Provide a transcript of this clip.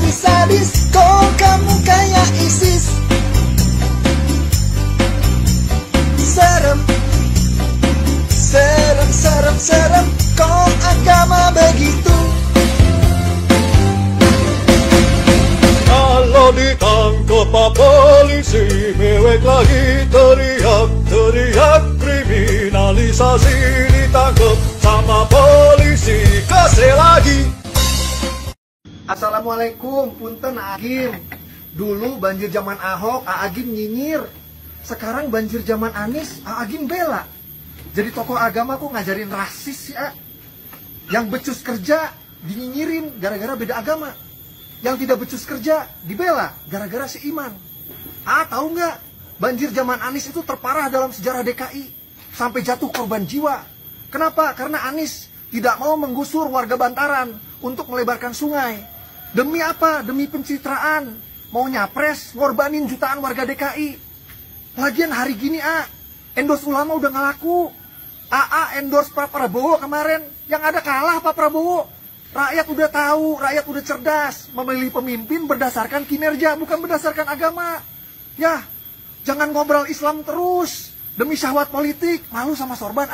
Sadis, kok kamu kayak ISIS. Serem, serem, serem, serem, kok agama begitu. Kalau ditangkap pak polisi, mewek lagi teriak-teriak. Kriminalisasi ditangkap sama polisi, kasih lagi. Assalamualaikum, punten Agim. Dulu banjir zaman Ahok, Agim nyinyir. Sekarang banjir zaman Anies, Agim bela. Jadi tokoh agama kok ngajarin rasis ya. Yang becus kerja dinyinyirin gara-gara beda agama. Yang tidak becus kerja dibela gara-gara seiman. Tahu nggak? Banjir zaman Anies itu terparah dalam sejarah DKI. Sampai jatuh korban jiwa. Kenapa? Karena Anies tidak mau menggusur warga bantaran untuk melebarkan sungai. Demi apa? Demi pencitraan. Mau nyapres, ngorbanin jutaan warga DKI. Lagian hari gini endorse ulama udah nggak laku. Endorse Pak Prabowo kemarin. Yang ada kalah Pak Prabowo. Rakyat udah tahu, rakyat udah cerdas. Memilih pemimpin berdasarkan kinerja, bukan berdasarkan agama. Ya, jangan ngobrol Islam terus. Demi syahwat politik, malu sama sorban